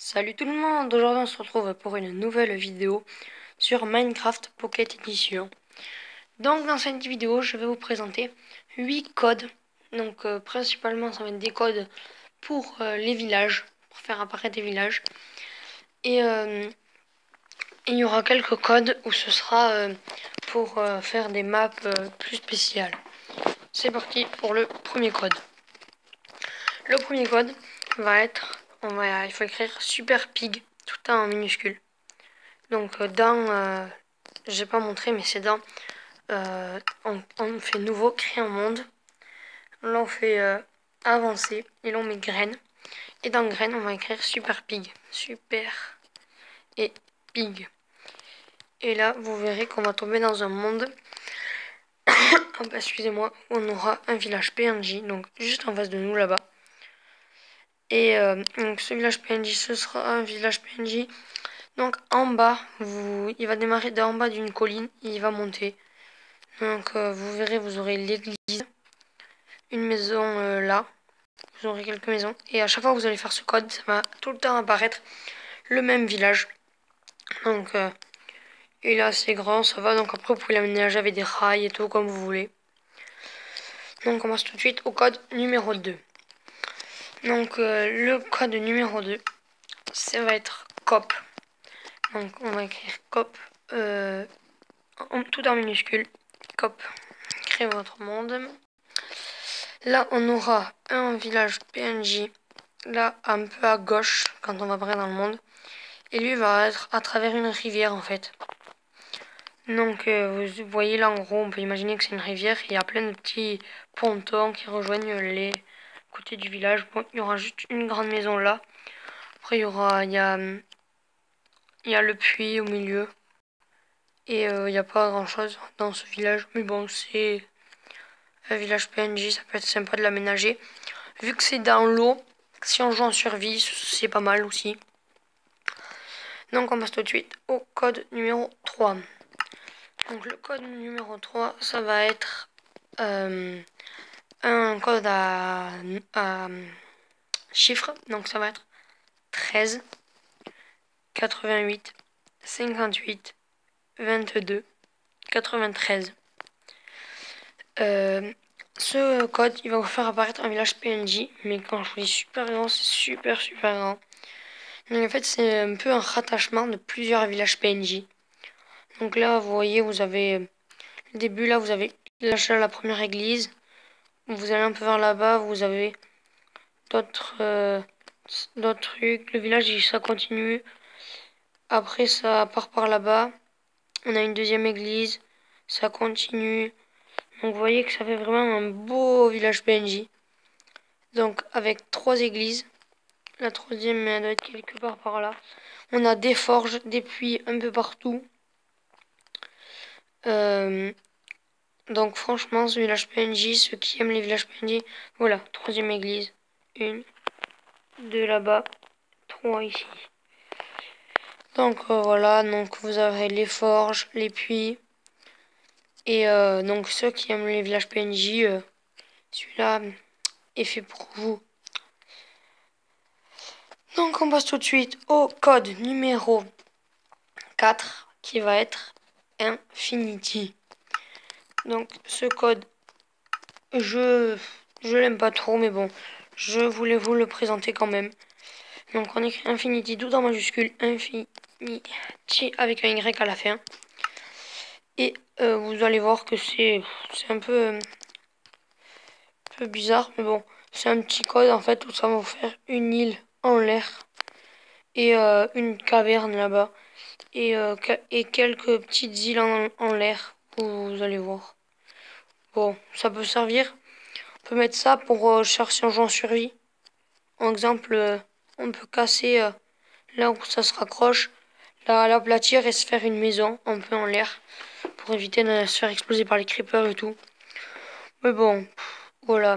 Salut tout le monde, aujourd'hui on se retrouve pour une nouvelle vidéo sur Minecraft Pocket Edition. Donc dans cette vidéo je vais vous présenter 8 codes. Donc principalement ça va être des codes pour les villages, pour faire apparaître des villages. Et il y aura quelques codes où ce sera pour faire des maps plus spéciales. C'est parti pour le premier code. Le premier code va être, il faut écrire Super Pig, tout en minuscule. Donc j'ai pas montré mais c'est dans, on fait nouveau, créer un monde. Là on fait avancer et là on met graines. Et dans graines on va écrire Super Pig, super et pig. Et là vous verrez qu'on va tomber dans un monde, excusez-moi, on aura un village PNJ, donc juste en face de nous là-bas. Et donc ce village PNJ, ce sera un village PNJ. Donc en bas, il va démarrer d'en bas d'une colline et il va monter. Donc vous verrez, vous aurez l'église, une maison là, vous aurez quelques maisons. Et à chaque fois que vous allez faire ce code, ça va tout le temps apparaître le même village. Donc il est assez grand, ça va. Donc après vous pouvez l'aménager avec des rails et tout comme vous voulez. Donc on passe tout de suite au code numéro 2. Donc le code numéro 2, ça va être COP. Donc on va écrire COP tout en minuscule. COP. Créez votre monde. Là on aura un village PNJ. Là un peu à gauche quand on va apparaître dans le monde. Et lui va être à travers une rivière en fait. Donc vous voyez là en gros on peut imaginer que c'est une rivière. Il y a plein de petits pontons qui rejoignent les côtés du village. Bon, il y aura juste une grande maison là. Après il y a le puits au milieu. Et il n'y a pas grand chose dans ce village. Mais bon, c'est un village PNJ, ça peut être sympa de l'aménager. Vu que c'est dans l'eau, si on joue en survie, c'est pas mal aussi. Donc on passe tout de suite au code numéro 3. Donc le code numéro 3, ça va être un code à chiffres. Donc ça va être 13, 88, 58, 22, 93. Ce code, il va vous faire apparaître un village PNJ, mais quand je vous dis super grand, c'est super grand. Donc en fait, c'est un peu un rattachement de plusieurs villages PNJ. Donc là, vous voyez, vous avez le début, là, vous avez la première église. Vous allez un peu vers là-bas, vous avez d'autres trucs. Le village, ça continue. Après, ça part par là-bas. On a une deuxième église. Ça continue. Donc vous voyez que ça fait vraiment un beau village PNJ. Donc avec 3 églises. La troisième, elle doit être quelque part par là. On a des forges, des puits un peu partout. Donc franchement, ce village PNJ, ceux qui aiment les villages PNJ, voilà, troisième église. Une, deux là-bas, 3 ici. Donc voilà, donc vous avez les forges, les puits. Et donc ceux qui aiment les villages PNJ, celui-là est fait pour vous. Donc on passe tout de suite au code numéro 4 qui va être Infinity. Donc ce code, je l'aime pas trop mais bon, je voulais vous le présenter quand même. Donc on écrit Infinity tout en majuscule, Infinity avec un Y à la fin. Et vous allez voir que c'est un peu bizarre mais bon, c'est un petit code en fait où ça va vous faire une île en l'air et une caverne là-bas. Et quelques petites îles en l'air, vous allez voir. Bon, ça peut servir. On peut mettre ça pour chercher un jeu en survie. En exemple, on peut casser là où ça se raccroche, l'aplatir et se faire une maison un peu en l'air pour éviter de se faire exploser par les creepers et tout. Mais bon, voilà.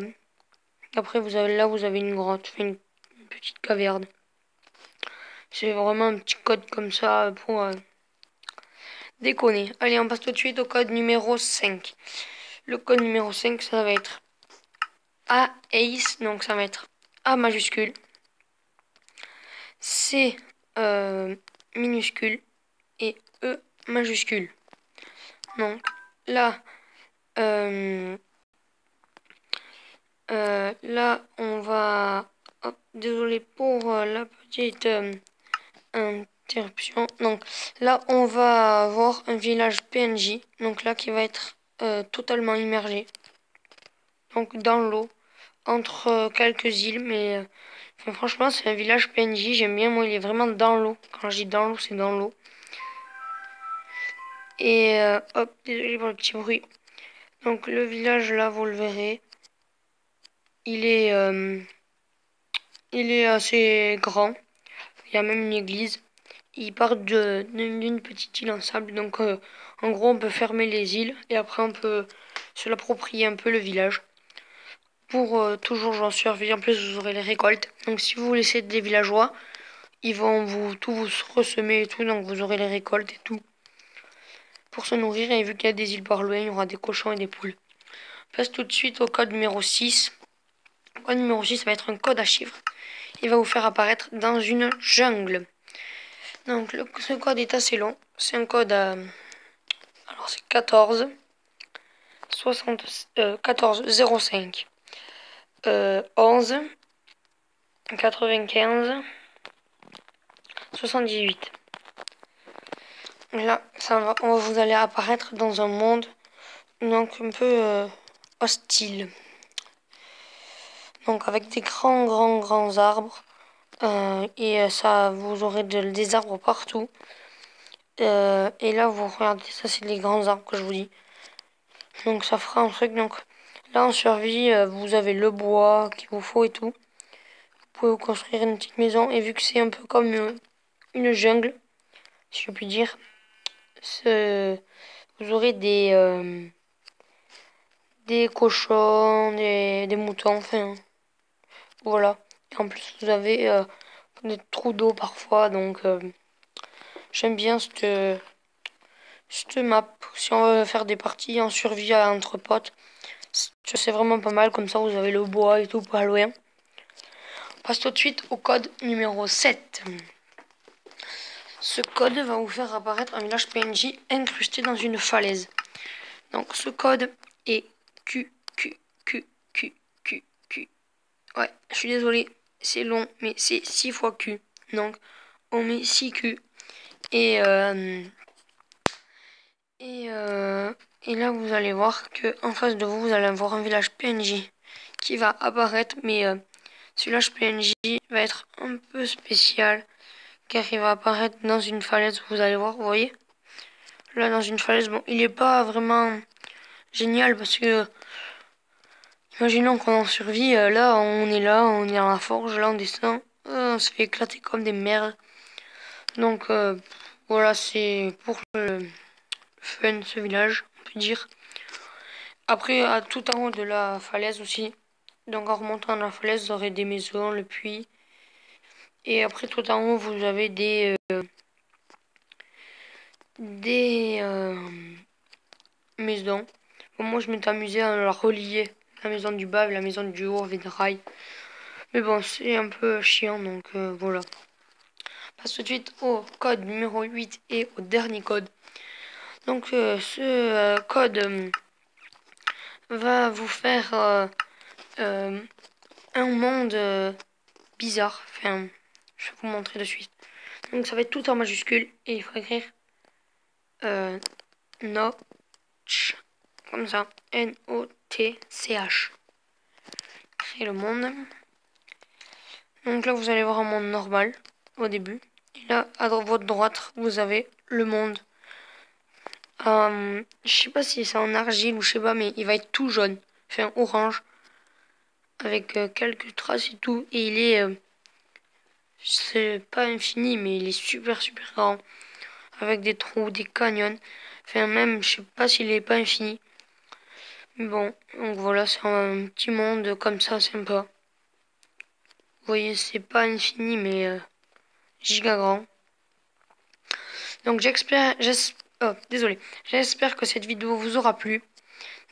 Après, vous avez une grotte, une petite caverne. C'est vraiment un petit code comme ça pour déconner. Allez, on passe tout de suite au code numéro 5. Le code numéro 5, ça va être A Ace, donc ça va être A majuscule. C minuscule et E majuscule. Donc là, là on va... Hop, désolé pour la petite interruption. Donc là on va avoir un village PNJ. Donc là qui va être totalement immergé. Donc dans l'eau. Entre quelques îles. Mais enfin, franchement c'est un village PNJ. J'aime bien. Moi il est vraiment dans l'eau. Quand je dis dans l'eau c'est dans l'eau. Et hop, désolé pour le petit bruit. Donc le village là, vous le verrez. Il est assez grand. Il y a même une église. Il part d'une petite île en sable. Donc en gros, on peut fermer les îles et après on peut se l'approprier un peu le village. Pour toujours j'en survie. En plus, vous aurez les récoltes. Donc si vous laissez des villageois, ils vont tout vous ressemer et tout. Donc vous aurez les récoltes et tout. Pour se nourrir. Et vu qu'il y a des îles par loin, il y aura des cochons et des poules. On passe tout de suite au code numéro 6. Le code numéro 6 va être un code à chiffres. Il va vous faire apparaître dans une jungle. Donc ce code est assez long. C'est un code à... Alors c'est 14 05 11 95 78. Là, vous allez apparaître dans un monde donc un peu hostile. Donc avec des grands arbres. Et ça, vous aurez des arbres partout. Et là, vous regardez, ça c'est les grands arbres que je vous dis. Donc ça fera un truc. Donc là, en survie, vous avez le bois qu'il vous faut et tout. Vous pouvez vous construire une petite maison. Et vu que c'est un peu comme une jungle, si je puis dire, vous aurez des cochons, des moutons, enfin, voilà. Et en plus, vous avez des trous d'eau parfois, donc j'aime bien cette map. Si on veut faire des parties en survie entre potes, c'est vraiment pas mal. Comme ça, vous avez le bois et tout pas loin. On passe tout de suite au code numéro 7. Ce code va vous faire apparaître un village PNJ incrusté dans une falaise. Donc ce code est Q, Q, Q, Q, Q, Q. Ouais, je suis désolé, c'est long, mais c'est 6 fois Q. Donc on met 6 Q. Et, et là, vous allez voir que en face de vous, vous allez avoir un village PNJ qui va apparaître. Mais ce village PNJ va être un peu spécial car il va apparaître dans une falaise. Vous allez voir, vous voyez? Là, dans une falaise, bon, il est pas vraiment génial parce que imaginons qu'on en survit. Là, on est dans la forge, là, on descend. On se fait éclater comme des merdes. Donc, voilà, c'est pour le fun, ce village, on peut dire. Après, tout en haut de la falaise aussi. Donc, en remontant la falaise, vous aurez des maisons, le puits. Et après, tout en haut, vous avez des maisons. Bon, moi, je m'étais amusé à la relier. La maison du bas et la maison du haut avec des rails. Mais bon, c'est un peu chiant, donc voilà. On passe tout de suite au code numéro 8 et au dernier code. Donc, ce code va vous faire un monde bizarre. Enfin, je vais vous montrer de suite. Donc ça va être tout en majuscule et il faut écrire Notch, comme ça, N-O-T-C-H. Créer le monde. Donc là vous allez voir un monde normal au début. Et là à votre droite vous avez le monde. Je sais pas si c'est en argile ou je sais pas, mais il va être tout jaune, enfin orange, avec quelques traces et tout. Et il est, c'est pas infini, mais il est super grand, avec des trous, des canyons. Enfin même, je sais pas s'il est pas infini. Mais bon, donc voilà, c'est un petit monde comme ça, sympa. Vous voyez, c'est pas infini, mais giga grand. Donc j'espère que cette vidéo vous aura plu.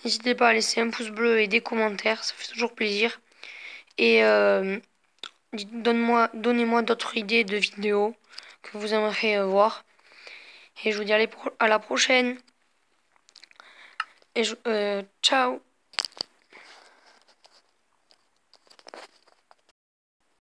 N'hésitez pas à laisser un pouce bleu et des commentaires, ça fait toujours plaisir. Et donnez-moi d'autres idées de vidéos que vous aimeriez voir. Et je vous dis à la prochaine. Et ciao.